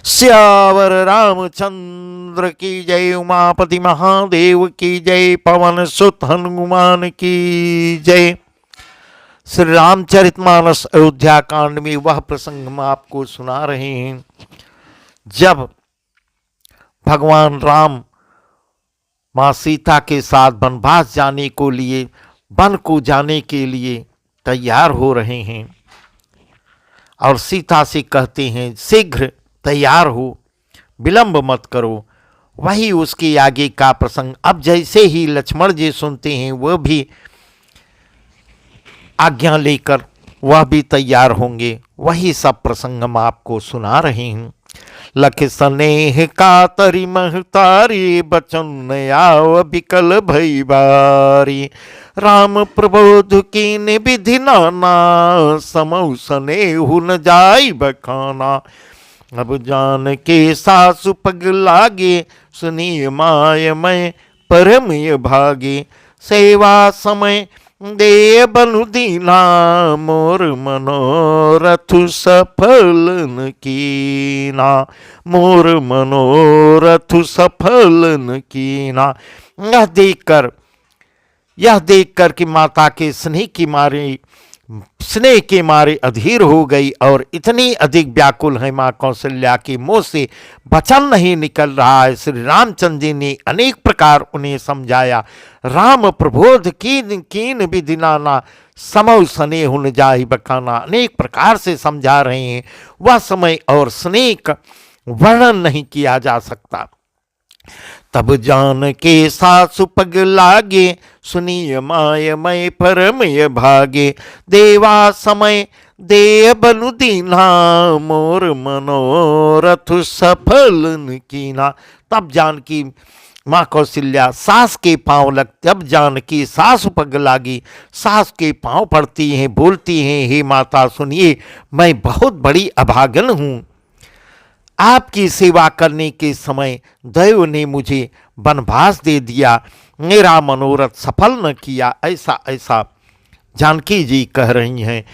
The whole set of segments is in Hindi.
श्यावर रामचंद्र की जय। उमापति महादेव की जय। पवन सुत हनुमान की जय। श्री रामचरितमानस अयोध्या कांड में वह प्रसंग हम आपको सुना रहे हैं जब भगवान राम माँ सीता के साथ वनवास जाने को लिए वन को जाने के लिए तैयार हो रहे हैं और सीता से कहते हैं शीघ्र तैयार हो, विलंब मत करो। वही उसके आगे का प्रसंग। अब जैसे ही लक्ष्मण जी सुनते हैं वह भी आज्ञा लेकर वह भी तैयार होंगे। वही सब प्रसंग हम आपको सुना रहे हैं। लख स्नेह कातरी महतारी बचन आव बिकल भई बारी। राम प्रबोध कीन विधि नाना समौ स्नेहु न जाई बखाना। अब जान के सासु पग लागे सुनी माय मैं परमय भागे। सेवा समय दे बनु दीना मोर मनोरथ सफल कीना। मोर मनोरथ सफल कीना। यह देखकर कि माता के स्नेह के मारे अधीर हो गई और इतनी अधिक व्याकुल है माँ कौशल्या के मुंह से वचन नहीं निकल रहा है। श्री रामचंद्र जी ने अनेक प्रकार उन्हें समझाया। राम प्रबोध कीन विधि नाना समौ स्नेह न जाहि बखाना। अनेक प्रकार से समझा रहे हैं। वह समय और स्नेह का वर्णन नहीं किया जा सकता। तब जान के सासु पग लागे सुनिय माय मैं परमय भागे। देवा समय दे बनु दीना मोर मनोरथ सफल कीना। तब जान की माँ कौशल्या सास के पांव लग। तब जान की सास पग लागी। सास के पांव पड़ती हैं, बोलती हैं हे माता सुनिए, मैं बहुत बड़ी अभागन हूँ। आपकी सेवा करने के समय दैव ने मुझे वनवास दे दिया, मेरा मनोरथ सफल न किया। ऐसा ऐसा जानकी जी कह रही हैं।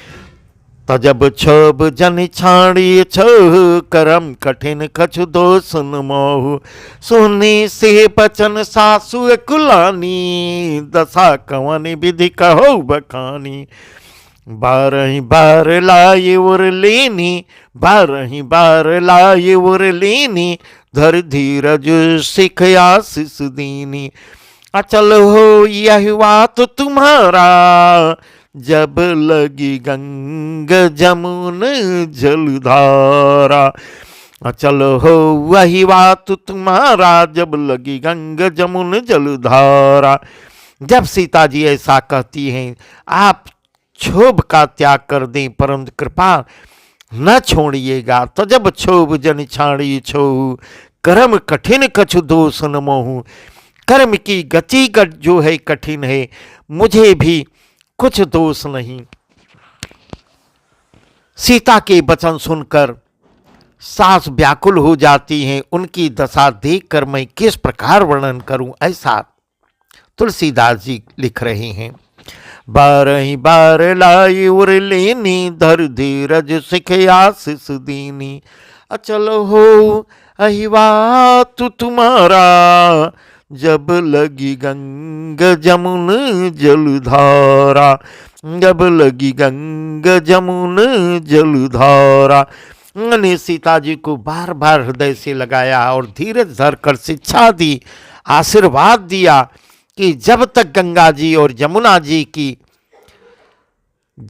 तजब छब जन छाड़ी छह करम कठिन कछु दोष न मोह। सुनी से बचन सासु कुलानी दशा कवन विधि कहो बखानी। बारही बार लाए उर लेनी बारही बार लाए उर लेनी। धर धीरज सिख आशीष दीनी। अचल हो यह बात तुम्हारा जब लगी गंग जमुन जलधारा। अचल हो वही बात तुम्हारा जब लगी गंग जमुन जलधारा। जब सीता जी ऐसा कहती हैं आप क्षोभ का त्याग कर दें परंतु कृपा न छोड़िएगा। तो जब क्षोभ जन छाड़ी छो कर्म कठिन कछु दोष न मोहू। कर्म की गति जो है कठिन है, मुझे भी कुछ दोष नहीं। सीता के वचन सुनकर सास व्याकुल हो जाती हैं। उनकी दशा देखकर मैं किस प्रकार वर्णन करूं, ऐसा तुलसीदास जी लिख रहे हैं। बारही बार लाई उर लेनी धर धीरज सिख आशीष दीनी। अचल हो अहिवात तुम्हारा जब लगी गंग जमुन जलधारा। जब लगी गंग जमुन जलधारा। ने सीता जी को बार बार हृदय से लगाया और धीरज धरकर शिक्षा दी, आशीर्वाद दिया कि जब तक गंगा जी और यमुना जी की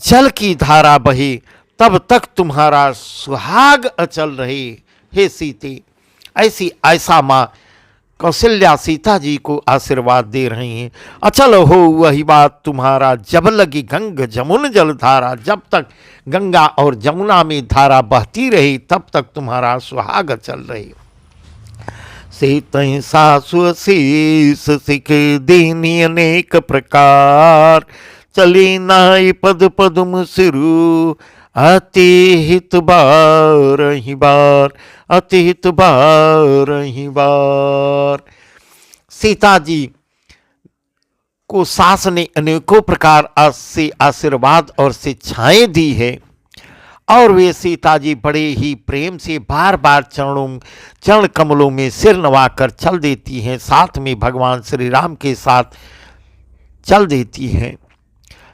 जल की धारा बहे तब तक तुम्हारा सुहाग अचल रहे हे सीते। ऐसा माँ कौशल्या सीता जी को आशीर्वाद दे रही हैं। अचल हो वही बात तुम्हारा जब लगी गंग जमुन जल धारा। जब तक गंगा और जमुना में धारा बहती रही तब तक तुम्हारा सुहाग अचल रहे। से तई सासु शीस सिख दीनी अनेक प्रकार। चली नाई पद पदम सिरु अति हित बार ही बार। अति हित बार ही बार। सीता जी को सास ने अनेकों प्रकार से आशीर्वाद और शिक्षाएं दी है और वे सीता जी बड़े ही प्रेम से बार बार चरण कमलों में सिर नवाकर चल देती हैं, साथ में भगवान श्री राम के साथ चल देती हैं।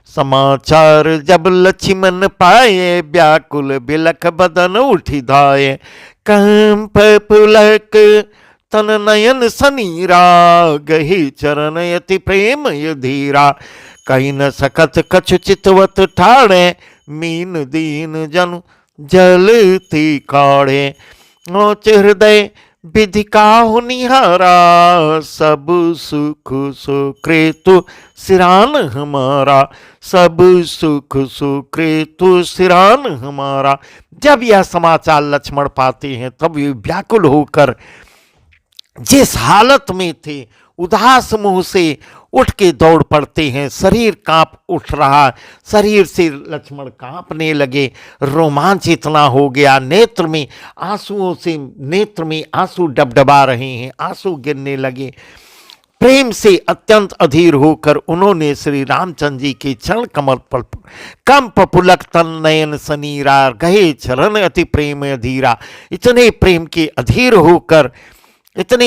समाचार जब लक्ष्मण पाए, व्याकुल बिलख बदन उठी धाये, कंप पुलक तन नयन सनीरा, गही चरण यति प्रेम धीरा, कहीं न सकत कछु चितवत ठाणे, मीन दीन जनु जलती काढ़े, ऊंच हृदय विधि काहु निहारा, सब सुख सुकृतु सिरान हमारा, सब सुख सुकृतु सिरान हमारा। जब यह समाचार लक्ष्मण पाते हैं तब वे व्याकुल होकर जिस हालत में थे उदास मुंह से उठ के दौड़ पड़ते हैं। शरीर कांप उठ रहा, शरीर से लक्ष्मण कांपने लगे, रोमांच इतना हो गया, नेत्र में आंसू डबडबा रहे हैं, आंसू गिरने लगे। प्रेम से अत्यंत अधीर होकर उन्होंने श्री रामचंद्र जी के चरण कमल पर कंप पुलक तन नयन सनीरा, गहे चरण अति प्रेम अधीरा, इतने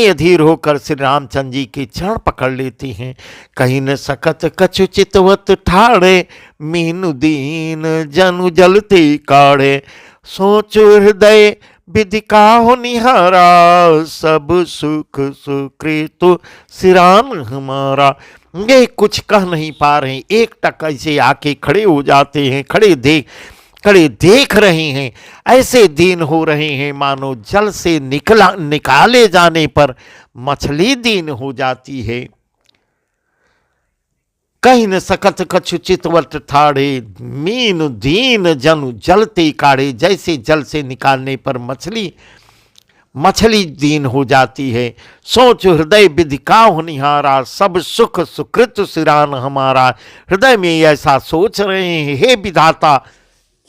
अधीर होकर श्री रामचंद्र जी के चरण पकड़ लेते हैं। कहीं न सकत कछु चितवत ठाड़े, मीनु दीन जनु जलते काढ़े, सोचो हृदय विधि काहु निहारा, सब सुख सुकृतु सिरान हमारा। ये कुछ कह नहीं पा रहे, एक टक ऐसे आके खड़े हो जाते हैं, खड़े देख रहे हैं, ऐसे दीन हो रहे हैं मानो जल से निकाले जाने पर मछली दीन हो जाती है। कहीं न सकत कछु चितवत ठाड़े, मीन दीन जनु जलते काढ़े, जैसे जल से निकालने पर मछली दीन हो जाती है। सोच हृदय विधि काहु निहारा, सब सुख सुकृत सिरान हमारा। हृदय में ऐसा सोच रहे हैं, हे विधाता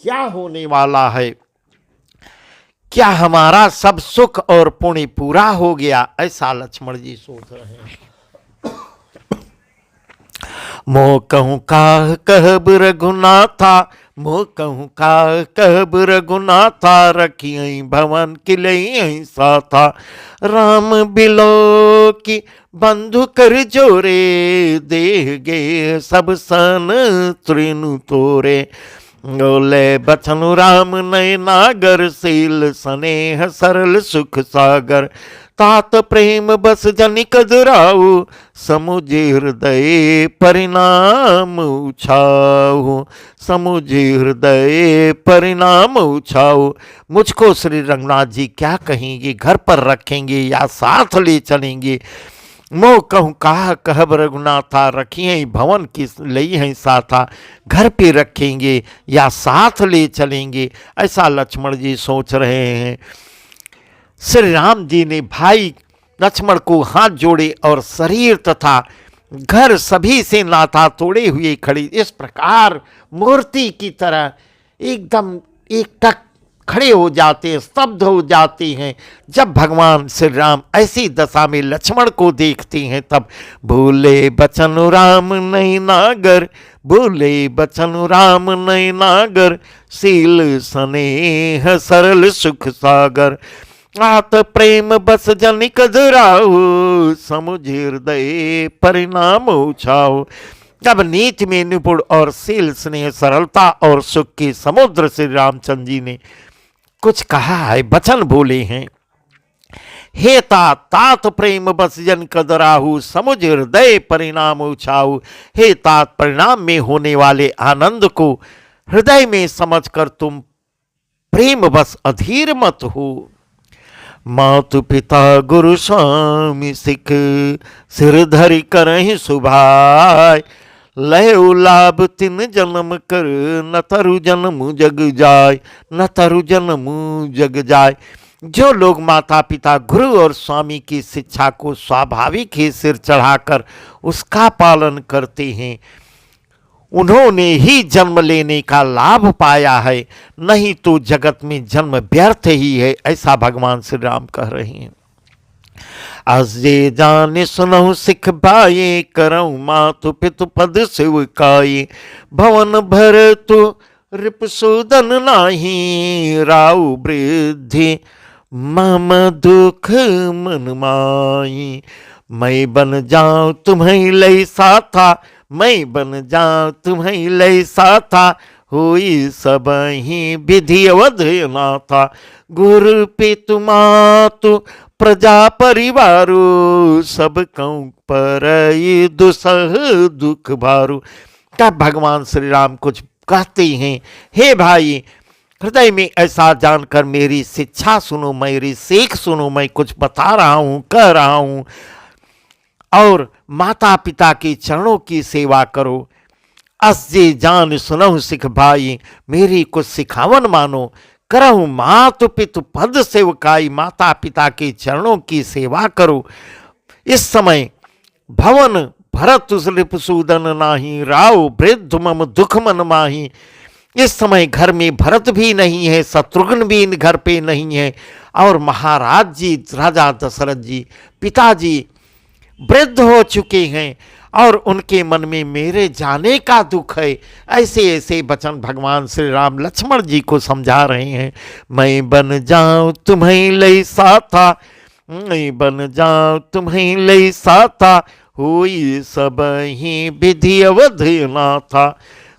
क्या होने वाला है, क्या हमारा सब सुख और पुण्य पूरा हो गया, ऐसा लक्ष्मण जी सोच रहे हैं। मोह कहूँ काह कहब रघुनाथा, मोह कहूँ काह कहब रघुनाथा, रखियई भवन किलई साथा, राम बिलो की बंधु कर जोरे, देह गे सब सन त्रिनु तोरे, गोले बचनु राम नय नागर, शील स्नेह सरल सुख सागर, तात प्रेम बस जनि कदराऊ, समुझ हृदय परिणाम उछाऊ, समुझ हृदय परिणाम उछाऊ। मुझको श्री रंगनाथ जी क्या कहेंगे, घर पर रखेंगे या साथ ले चलेंगे। मोह कहूँ कहा कहब रघुनाथा, रखिए भवन की लई है साथा, घर पे रखेंगे या साथ ले चलेंगे, ऐसा लक्ष्मण जी सोच रहे हैं। श्री राम जी ने भाई लक्ष्मण को हाथ जोड़े और शरीर तथा घर सभी से नाता तोड़े हुए खड़ी, इस प्रकार मूर्ति की तरह एकदम एकटक खड़े हो जाते हैं, स्तब्ध हो जाते हैं। जब भगवान श्री राम ऐसी दशा में लक्ष्मण को देखते हैं तब भूले बचन राम नहीं नागर, भूले बचन राम नहीं नागर, शील स्नेह सरल सुख सागर, आत प्रेम बस जनि कदराऊ, समुझ हृदय परिणाम उछाओ। जब नीति में निपुण और शील स्नेह सरलता और सुख के समुद्र श्री रामचंद्र जी ने कुछ कहा है, वचन बोले हैं। हे तात प्रेम बस जन कदराहू, समुझ हृदय परिणाम उछाऊ। हे तात परिणाम में होने वाले आनंद को हृदय में समझकर तुम प्रेम बस अधीर मत हो। मातु पिता गुरु स्वामी सिख, सिर धरि करहि सुभाय, लहु लाभ तिन जन्म कर, न तरु जन्म जग जाय, न तरु जन्म जग जाय। जो लोग माता पिता गुरु और स्वामी की शिक्षा को स्वाभाविक ही सिर चढ़ाकर उसका पालन करते हैं, उन्होंने ही जन्म लेने का लाभ पाया है, नहीं तो जगत में जन्म व्यर्थ ही है, ऐसा भगवान श्री राम कह रहे हैं। अजे जाने सुनहु सिख बाये, करऊँ मातु पितु पद शिव काये, भवन भर तु रिपुसूदन नाही राउ वृद्धि, मम दुख मन माही। मैं बन जाऊं तुम्हें लय साथा, मैं बन जाऊं तुम्हें लय साथा, हुई सब ही विधि अवध नाथा। गुरु पितु मातु प्रजा परिवारु, सब कहूं पर दुसह दुख भारू। तब भगवान श्री राम कुछ कहते हैं, हे भाई हृदय में ऐसा जानकर मेरी शिक्षा सुनो, मेरी सीख सुनो, मैं कुछ बता रहा हूं, कह रहा हूं। और माता पिता के चरणों की सेवा करो। अस जे जान सुनहु सिख भाई, मेरी कुछ सिखावन मानो। करहु मातु पितु पद सेवकाई, माता पिता के चरणों की सेवा करो। इस समय भवन भरत रिपुसूदन नाही, राव वृद्ध मम दुख मन माही। इस समय घर में भरत भी नहीं है, शत्रुघ्न भी इन घर पे नहीं है, और महाराज जी राजा दशरथ जी पिताजी वृद्ध हो चुके हैं और उनके मन में मेरे जाने का दुख है। ऐसे ऐसे वचन भगवान श्री राम लक्ष्मण जी को समझा रहे हैं। मैं बन जाऊं तुम्हें लय साथा, मैं बन जाऊं तुम्हें लय साथा, हुई सब ही विधि अवध नाथा।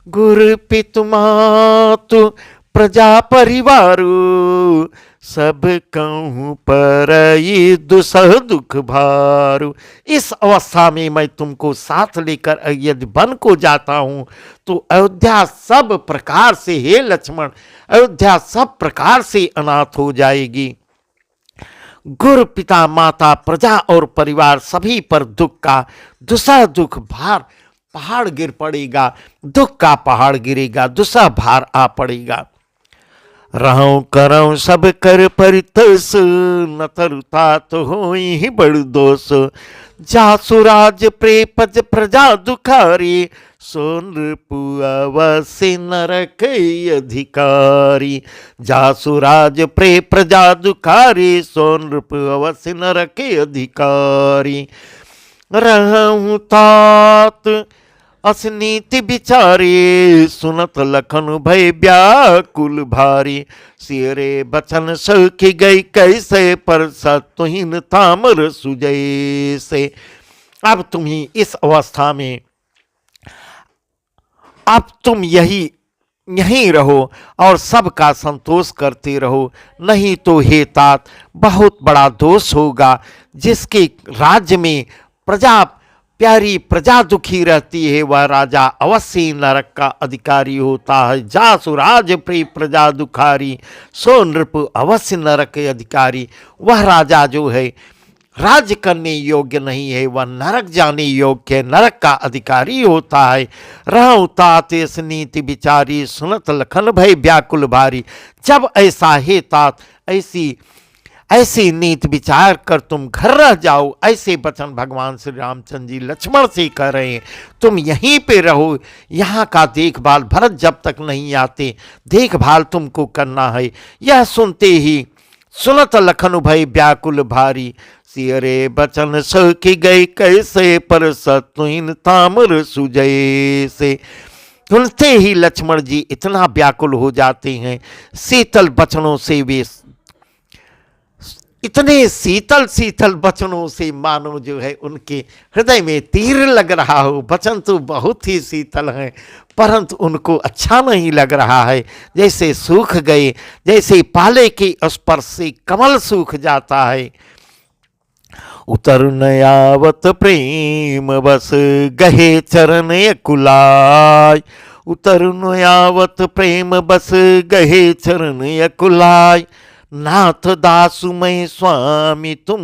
गुरु पितु मातु प्रजा परिवारु, सब कहूं पर दुसह दुख भारू। इस अवस्था में मैं तुमको साथ लेकर यदि वन को जाता हूं तो अयोध्या सब प्रकार से, हे लक्ष्मण, अयोध्या सब प्रकार से अनाथ हो जाएगी। गुरु पिता माता प्रजा और परिवार सभी पर दुख का दुसह दुख भार पहाड़ गिर पड़ेगा, दुख का पहाड़ गिरेगा, दुसह भार आ पड़ेगा। रहूं करऊं सब कर परितस, न तरुता तो हो ही बड़ दोष। जासुराज प्रेपज प्रजा दुखारी, सोन पुअवसि नरक अधिकारी। जासुराज प्रे प्रजा दुखारी, सोन पुअवसि नरक अधिकारी। रहूं तात असनीति बिचारी, सुनत लखन भय व्याकुल भारी। सिरे बचन सखी गई कैसे, पर तुहिन तामर सुजय से। अब तुम्ही इस अवस्था में, अब तुम यहीं रहो और सबका संतोष करते रहो, नहीं तो हे तात बहुत बड़ा दोष होगा। जिसके राज्य में प्रजा प्यारी प्रजा दुखी रहती है, वह राजा अवश्य नरक का अधिकारी होता है। जासुराज प्रिय प्रजा दुखारी, सो नृप अवश्य नरक के अधिकारी। वह राजा जो है राज्य करने योग्य नहीं है, वह नरक जाने योग्य, नरक का अधिकारी होता है। रहु तात इस नीति विचारी, सुनत लखन भय व्याकुल भारी। जब ऐसा है तात, ऐसी नीति विचार कर तुम घर रह जाओ, ऐसे वचन भगवान श्री रामचंद्र जी लक्ष्मण से कह रहे हैं। तुम यहीं पे रहो, यहाँ का देखभाल, भरत जब तक नहीं आते देखभाल तुमको करना है। यह सुनते ही सुनत लखन भय व्याकुल भारी, सियरे बचन सखी गई कैसे, पर सतुइन ताम्र सुजय से। सुनते ही लक्ष्मण जी इतना व्याकुल हो जाते हैं, शीतल वचनों से वे, इतने शीतल शीतल वचनों से मानो जो है उनके हृदय में तीर लग रहा हो। वचन तो बहुत ही शीतल हैं, परंतु उनको अच्छा नहीं लग रहा है, जैसे सूख गए, जैसे पाले के स्पर्श से कमल सूख जाता है। उतर नयावत प्रेम बस गहे चरण अकुलाय, उतर नयावत प्रेम बस गहे चरण अकुलाय। नाथ दासु मैं स्वामी तुम,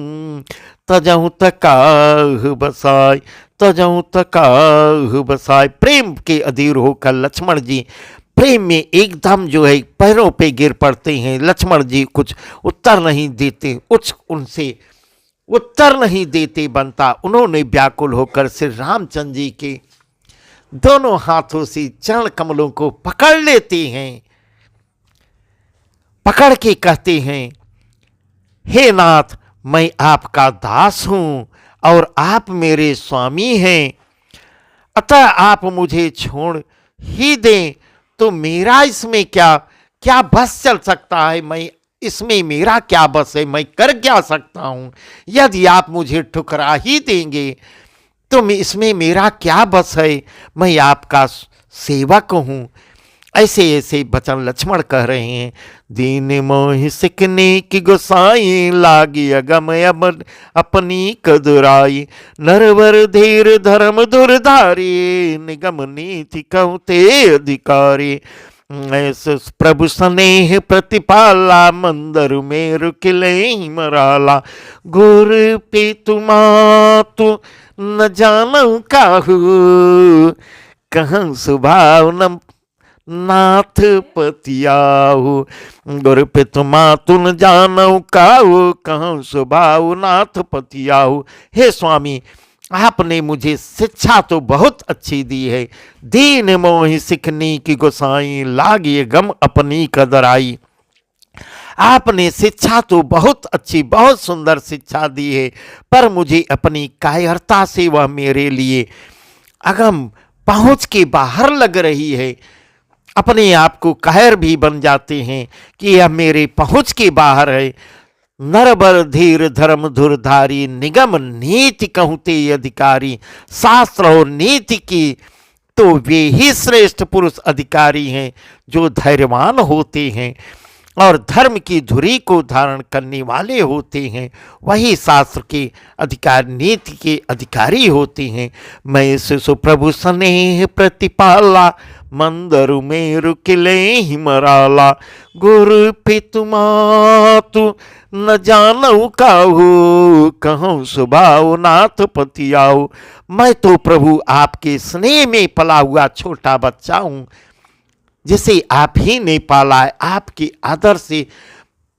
तजहु तकाह बसाय, तजहु तकाह बसाय। प्रेम के अधीर होकर लक्ष्मण जी प्रेम में एकदम जो है पैरों पे गिर पड़ते हैं। लक्ष्मण जी कुछ उत्तर नहीं देते, उनसे उत्तर नहीं देते बनता। उन्होंने व्याकुल होकर श्री रामचंद्र जी के दोनों हाथों से चरण कमलों को पकड़ लेते हैं, पकड़ के कहते हैं, हे नाथ मैं आपका दास हूं और आप मेरे स्वामी हैं, अतः आप मुझे छोड़ ही दें तो मेरा इसमें क्या क्या बस चल सकता है, मैं इसमें मेरा क्या बस है, मैं कर क्या सकता हूँ। यदि आप मुझे ठुकरा ही देंगे तो मैं इसमें मेरा क्या बस है, मैं आपका सेवक हूँ। ऐसे ऐसे वचन लक्ष्मण कह रहे हैं। दीन मोहि सिकने की गोसाई लागी अगम अब अपनी कदराई, नरवर धीर धर्म दुर्धारी निगम नीति कहते अधिकारी। ऐसे प्रभु स्नेह प्रतिपाला मंदर मेरु किले मराला, गुर पे तुमातु न जानऊ काहू, कहाँ स्वभाव न नाथ पतियाहु। गुर पे तुमातु न जानऊ काहू, कहाँ स्वभाव नाथ पतियाहु। हे स्वामी, आपने मुझे शिक्षा तो बहुत अच्छी दी है। दीन मोहि सिखनी की गोसाई लागी गम अपनी कदराई। आपने शिक्षा तो बहुत अच्छी बहुत सुंदर शिक्षा दी है, पर मुझे अपनी कायरता से वह मेरे लिए अगम पहुंच के बाहर लग रही है। अपने आप को कायर भी बन जाते हैं कि यह मेरे पहुंच के बाहर है। नरबर धीर धर्म धुरधारी निगम नीति कहते अधिकारी। शास्त्र और नीति की तो वे ही श्रेष्ठ पुरुष अधिकारी हैं जो धैर्यवान होते हैं और धर्म की धुरी को धारण करने वाले होते हैं। वही शास्त्र के अधिकार नीति के अधिकारी होते हैं। मैं शिशु प्रभु स्नेह प्रतिपाला मंदरु मेरु किले हिमराला, गुरु पितुमातु न जानऊ काहू, कहूँ स्वभाव नाथ पतियाऊ। मैं तो प्रभु आपके स्नेह में पला हुआ छोटा बच्चा हूँ, जिसे आप ही ने पाला है। आपके आदर से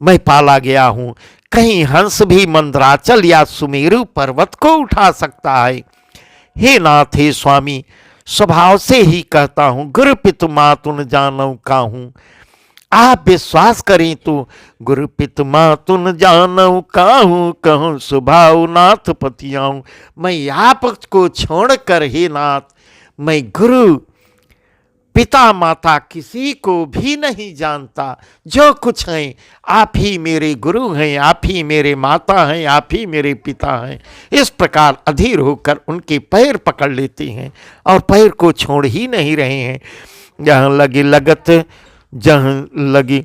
मैं पाला गया हूँ। कहीं हंस भी मंदराचल या सुमेरु पर्वत को उठा सकता है। हे नाथ, हे स्वामी, स्वभाव से ही कहता हूँ, गुरु पितु मातु न जानऊ काहू। आप विश्वास करें तो गुरु पितु मातु न जानऊ काहू, कहूँ स्वभाव नाथ पतियाऊँ। मैं आपको छोड़कर हे नाथ, मैं गुरु पिता माता किसी को भी नहीं जानता। जो कुछ हैं आप ही मेरे गुरु हैं, आप ही मेरे माता हैं, आप ही मेरे पिता हैं। इस प्रकार अधीर होकर उनके पैर पकड़ लेते हैं और पैर को छोड़ ही नहीं रहे हैं। जहाँ लगी लगत जहाँ लगी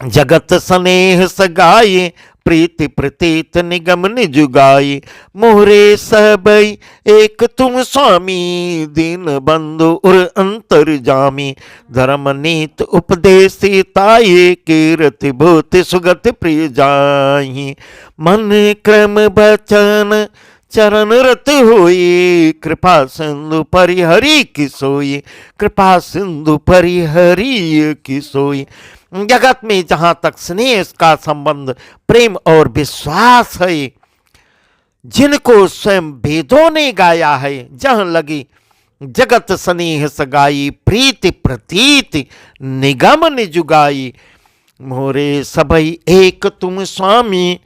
जगत स्नेह सगाये, प्रीति प्रतीत निगम निजुगाई। मोहरे सबई एक तुम स्वामी, दीन बंधु उर अंतर जामी। धर्म नीत उपदेशी ताये, कीरति भूति सुगत प्रिय जाही। मन क्रम वचन चरण रत होई, कृपा सिंधु परिहरी की सोई। कृपा सिंधु परिहरी की सोई। जगत में जहां तक स्नेह का संबंध प्रेम और विश्वास है, जिनको स्वयं वेदों ने गाया है, जहां लगी जगत स्नेह सगाई, प्रीति प्रतीत निगम निजुगाई। मोरे सबई एक तुम स्वामी,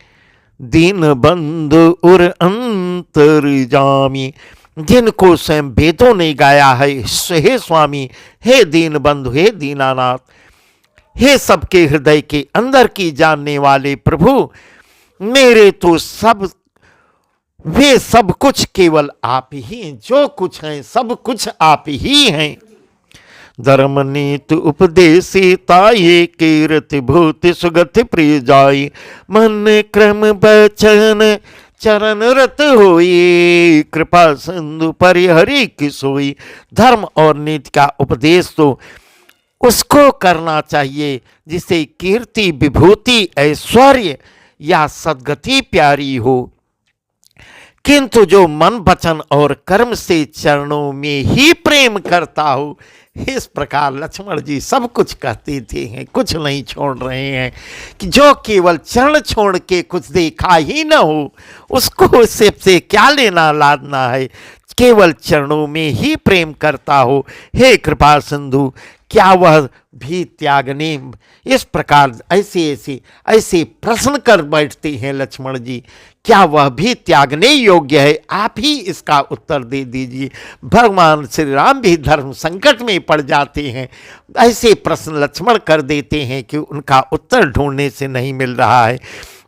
दीन बंधु उर अंतर जामी। जिनको स्वयं वेदों ने गाया है, हे स्वामी, हे दीन बंधु, हे दीनानाथ, हे सबके हृदय के अंदर की जानने वाले प्रभु, मेरे तो सब वे सब कुछ केवल आप ही हैं। जो कुछ हैं सब कुछ आप ही हैं। धर्म नीत उपदेशी ताये, कीरति भूति सुगति प्रिय जाई। मन क्रम वचन चरण रत होई, कृपा सिंधु परिहरी की सोई। धर्म और नीति का उपदेश तो उसको करना चाहिए जिसे कीर्ति विभूति ऐश्वर्य या सद्गति प्यारी हो, किंतु जो मन वचन और कर्म से चरणों में ही प्रेम करता हो। इस प्रकार लक्ष्मण जी सब कुछ कहते थे हैं, कुछ नहीं छोड़ रहे हैं कि जो केवल चरण छोड़ के कुछ देखा ही न हो, उसको से क्या लेना लादना है। केवल चरणों में ही प्रेम करता हो। हे कृपा सिंधु, क्या वह भी त्यागने, इस प्रकार ऐसे प्रश्न कर बैठते हैं लक्ष्मण जी, क्या वह भी त्यागने योग्य है? आप ही इसका उत्तर दे दीजिए। भगवान श्री राम भी धर्म संकट में पड़ जाते हैं, ऐसे प्रश्न लक्ष्मण कर देते हैं कि उनका उत्तर ढूंढने से नहीं मिल रहा है।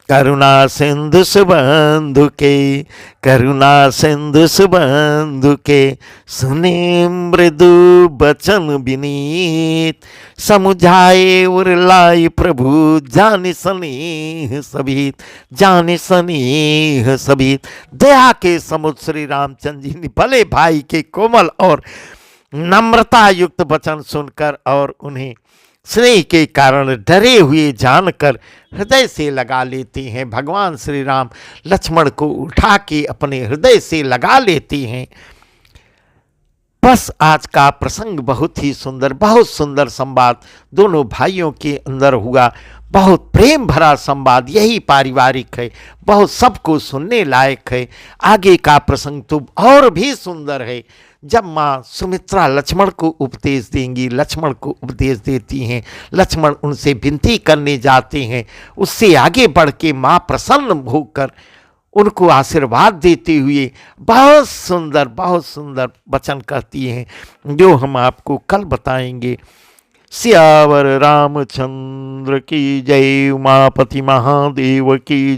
करुणा सिंधु सुबंधु के, करुणा सिंधु सुबंधु के, सुने मृदु बचन विनीत, समुझाए उर लाई प्रभु, जाने स्नेह सभीत, जाने स्नेह सभीत। दया के समुद्र श्री रामचंद्र जी ने भले भाई के कोमल और नम्रता युक्त वचन सुनकर और उन्हें स्नेह के कारण डरे हुए जानकर हृदय से लगा लेते हैं। भगवान श्री राम लक्ष्मण को उठा के अपने हृदय से लगा लेते हैं। बस आज का प्रसंग बहुत ही सुंदर, बहुत सुंदर संवाद दोनों भाइयों के अंदर हुआ। बहुत प्रेम भरा संवाद, यही पारिवारिक है, बहुत सबको सुनने लायक है। आगे का प्रसंग तो और भी सुंदर है। जब माँ सुमित्रा लक्ष्मण को उपदेश देंगी, लक्ष्मण को उपदेश देती हैं, लक्ष्मण उनसे विनती करने जाते हैं, उससे आगे बढ़ के माँ प्रसन्न होकर उनको आशीर्वाद देते हुए बहुत सुंदर वचन कहती हैं, जो हम आपको कल बताएंगे। सियावर रामचंद्र की जय, उमापति महादेव की।